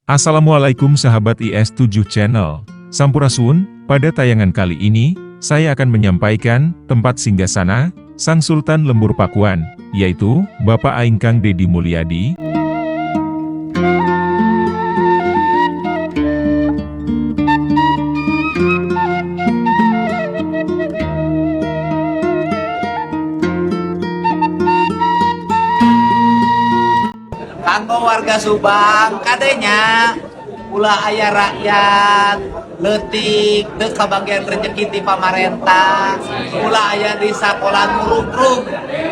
Assalamualaikum sahabat IS7 Channel. Sampurasun, pada tayangan kali ini, saya akan menyampaikan tempat singgasana Sang Sultan Lembur Pakuan, yaitu Bapak Aing Kang Deddy Mulyadi. Kanggo warga Subang kadenya ulah aya rakyat leutik teu kabagian rezeki ti pamarentah, ulah aya di sakola nurug-rug,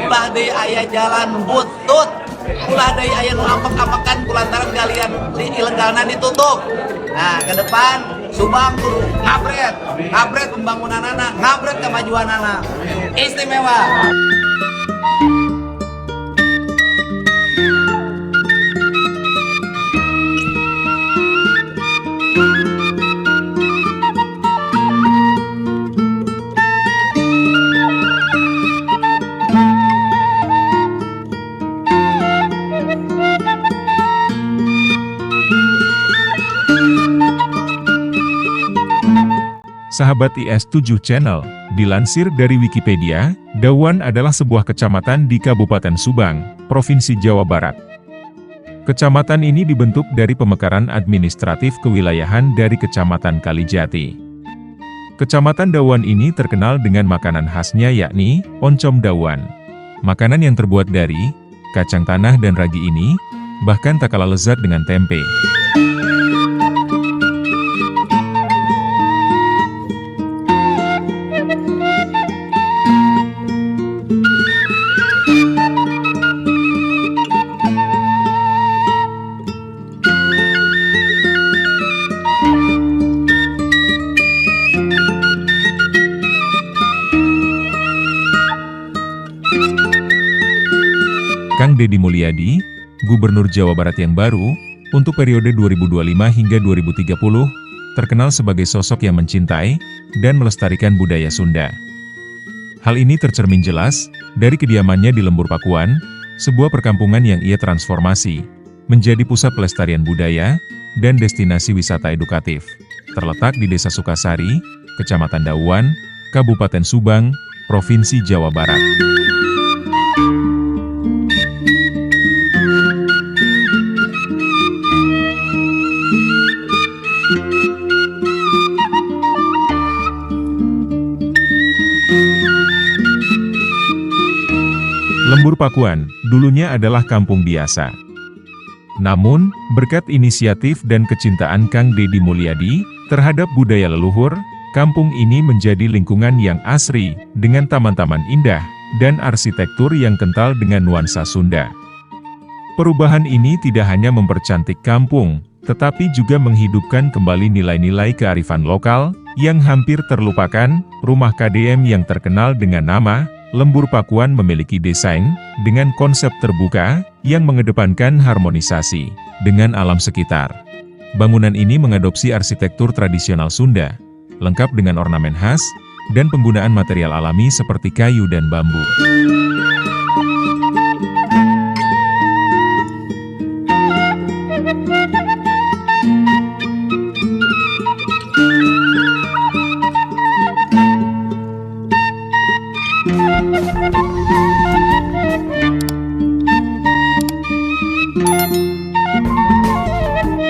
ulah deui aya jalan butut, ulah deui aya nu ampek-ampekan kulantaran galian ilegalna ditutup. Nah, ke depan Subang kudu ngabret pembangunanana, ngabret kemajuanana. Istimewa. Sahabat IS7 Channel, dilansir dari Wikipedia, Dawan adalah sebuah kecamatan di Kabupaten Subang, Provinsi Jawa Barat. Kecamatan ini dibentuk dari pemekaran administratif kewilayahan dari Kecamatan Kalijati. Kecamatan Dawan ini terkenal dengan makanan khasnya yakni oncom dawan. Makanan yang terbuat dari kacang tanah dan ragi ini, bahkan tak kalah lezat dengan tempe. Kang Deddy Mulyadi, Gubernur Jawa Barat yang baru, untuk periode 2025 hingga 2030, terkenal sebagai sosok yang mencintai dan melestarikan budaya Sunda. Hal ini tercermin jelas dari kediamannya di Lembur Pakuan, sebuah perkampungan yang ia transformasi menjadi pusat pelestarian budaya dan destinasi wisata edukatif. Terletak di Desa Sukasari, Kecamatan Dawan, Kabupaten Subang, Provinsi Jawa Barat. Lembur Pakuan, dulunya adalah kampung biasa. Namun, berkat inisiatif dan kecintaan Kang Deddy Mulyadi terhadap budaya leluhur, kampung ini menjadi lingkungan yang asri, dengan taman-taman indah, dan arsitektur yang kental dengan nuansa Sunda. Perubahan ini tidak hanya mempercantik kampung, tetapi juga menghidupkan kembali nilai-nilai kearifan lokal, yang hampir terlupakan. Rumah KDM yang terkenal dengan nama Lembur Pakuan memiliki desain dengan konsep terbuka yang mengedepankan harmonisasi dengan alam sekitar. Bangunan ini mengadopsi arsitektur tradisional Sunda, lengkap dengan ornamen khas dan penggunaan material alami seperti kayu dan bambu.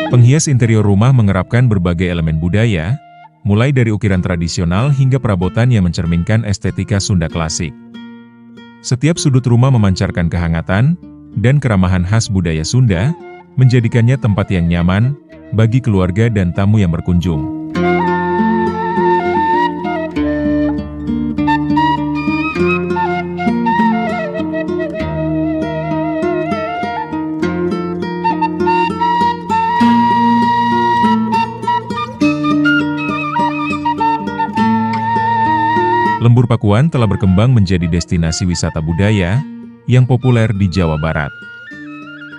Penghias interior rumah mengerapkan berbagai elemen budaya, mulai dari ukiran tradisional hingga perabotan yang mencerminkan estetika Sunda klasik. Setiap sudut rumah memancarkan kehangatan dan keramahan khas budaya Sunda, menjadikannya tempat yang nyaman bagi keluarga dan tamu yang berkunjung. Lembur Pakuan telah berkembang menjadi destinasi wisata budaya yang populer di Jawa Barat.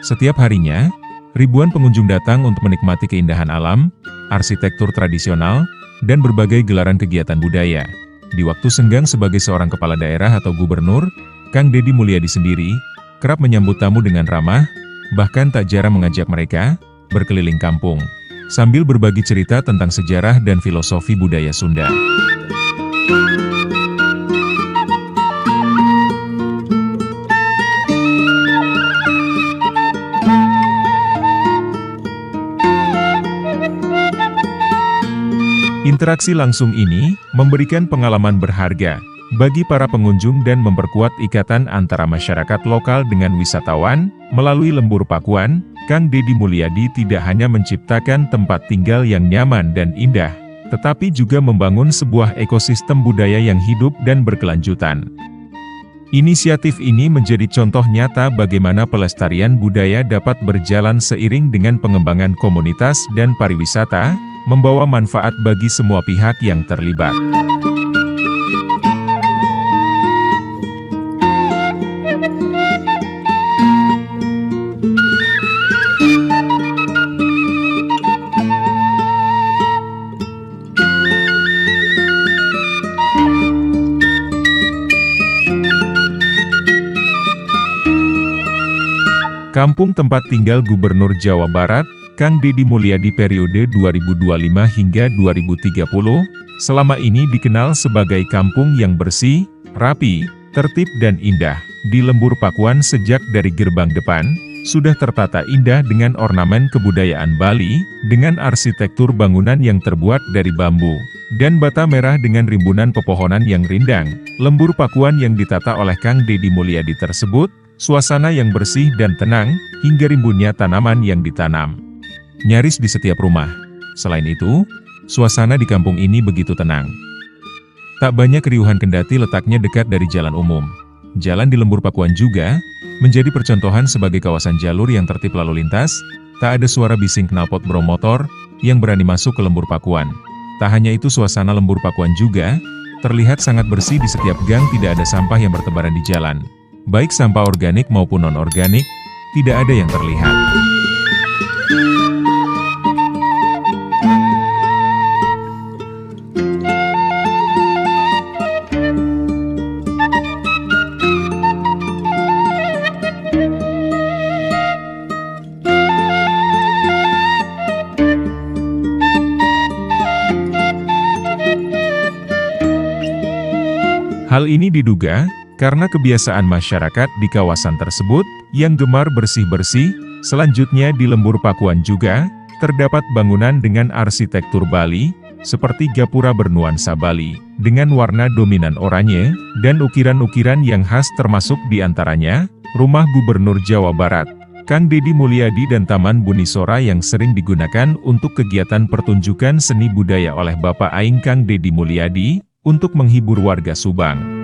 Setiap harinya, ribuan pengunjung datang untuk menikmati keindahan alam, arsitektur tradisional, dan berbagai gelaran kegiatan budaya. Di waktu senggang sebagai seorang kepala daerah atau gubernur, Kang Deddy Mulyadi sendiri kerap menyambut tamu dengan ramah, bahkan tak jarang mengajak mereka berkeliling kampung, sambil berbagi cerita tentang sejarah dan filosofi budaya Sunda. Interaksi langsung ini memberikan pengalaman berharga bagi para pengunjung dan memperkuat ikatan antara masyarakat lokal dengan wisatawan. Melalui Lembur Pakuan, Kang Deddy Mulyadi tidak hanya menciptakan tempat tinggal yang nyaman dan indah, tetapi juga membangun sebuah ekosistem budaya yang hidup dan berkelanjutan. Inisiatif ini menjadi contoh nyata bagaimana pelestarian budaya dapat berjalan seiring dengan pengembangan komunitas dan pariwisata, membawa manfaat bagi semua pihak yang terlibat. Kampung tempat tinggal Gubernur Jawa Barat, Kang Deddy Mulyadi periode 2025 hingga 2030, selama ini dikenal sebagai kampung yang bersih, rapi, tertib dan indah. Di Lembur Pakuan sejak dari gerbang depan, sudah tertata indah dengan ornamen kebudayaan Bali, dengan arsitektur bangunan yang terbuat dari bambu, dan bata merah dengan rimbunan pepohonan yang rindang. Lembur Pakuan yang ditata oleh Kang Deddy Mulyadi tersebut, suasana yang bersih dan tenang, hingga rimbunnya tanaman yang ditanam nyaris di setiap rumah. Selain itu, suasana di kampung ini begitu tenang. Tak banyak keriuhan kendati letaknya dekat dari jalan umum. Jalan di Lembur Pakuan juga menjadi percontohan sebagai kawasan jalur yang tertib lalu lintas, tak ada suara bising knalpot bermotor yang berani masuk ke Lembur Pakuan. Tak hanya itu, suasana Lembur Pakuan juga terlihat sangat bersih. Di setiap gang tidak ada sampah yang bertebaran di jalan. Baik sampah organik maupun non-organik, tidak ada yang terlihat. Hal ini diduga karena kebiasaan masyarakat di kawasan tersebut yang gemar bersih-bersih. Selanjutnya di Lembur Pakuan juga terdapat bangunan dengan arsitektur Bali, seperti gapura bernuansa Bali, dengan warna dominan oranye, dan ukiran-ukiran yang khas termasuk diantaranya, Rumah Gubernur Jawa Barat, Kang Deddy Mulyadi dan Taman Buni Sora yang sering digunakan untuk kegiatan pertunjukan seni budaya oleh Bapak Aing Kang Deddy Mulyadi, untuk menghibur warga Subang.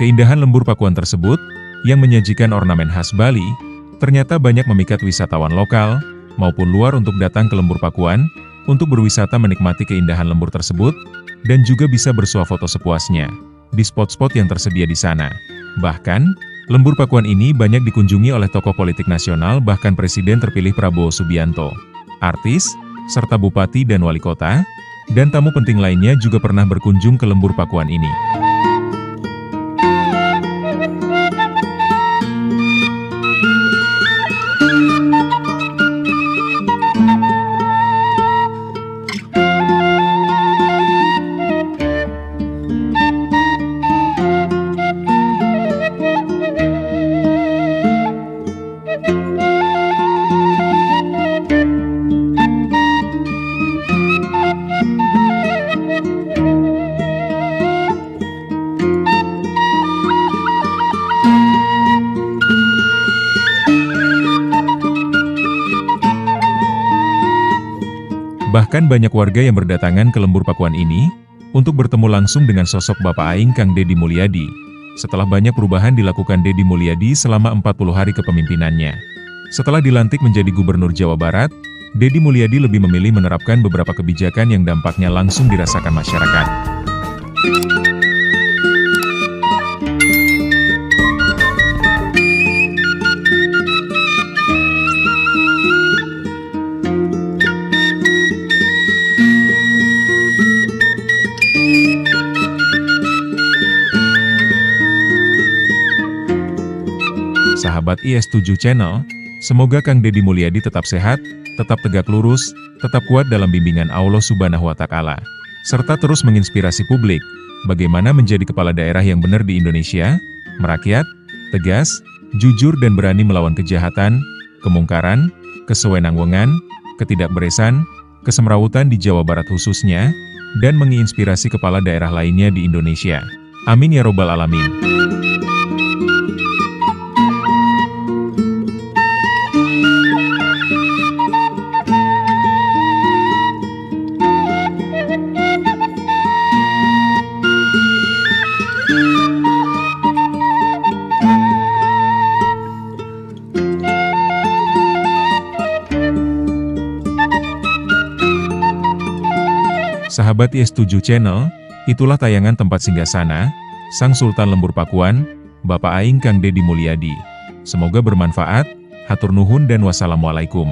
Keindahan Lembur Pakuan tersebut, yang menyajikan ornamen khas Bali, ternyata banyak memikat wisatawan lokal, maupun luar untuk datang ke Lembur Pakuan, untuk berwisata menikmati keindahan lembur tersebut, dan juga bisa bersuah foto sepuasnya, di spot-spot yang tersedia di sana. Bahkan, Lembur Pakuan ini banyak dikunjungi oleh tokoh politik nasional bahkan Presiden terpilih Prabowo Subianto, artis, serta bupati dan wali kota, dan tamu penting lainnya juga pernah berkunjung ke Lembur Pakuan ini. Bahkan banyak warga yang berdatangan ke Lembur Pakuan ini, untuk bertemu langsung dengan sosok Bapak Aing Kang Deddy Mulyadi. Setelah banyak perubahan dilakukan Deddy Mulyadi selama 40 hari kepemimpinannya. Setelah dilantik menjadi Gubernur Jawa Barat, Deddy Mulyadi lebih memilih menerapkan beberapa kebijakan yang dampaknya langsung dirasakan masyarakat. Sahabat IS7 Channel, semoga Kang Deddy Mulyadi tetap sehat, tetap tegak lurus, tetap kuat dalam bimbingan Allah Subhanahu wa Ta'ala, serta terus menginspirasi publik bagaimana menjadi kepala daerah yang benar di Indonesia, merakyat, tegas, jujur dan berani melawan kejahatan, kemungkaran, kesewenang-wengan, ketidakberesan, kesemrawutan di Jawa Barat khususnya, dan menginspirasi kepala daerah lainnya di Indonesia. Amin ya robbal alamin. Sahabat IS7 Channel, itulah tayangan tempat singgasana, Sang Sultan Lembur Pakuan, Bapak Aing Kang Deddy Mulyadi. Semoga bermanfaat, hatur nuhun dan wassalamualaikum.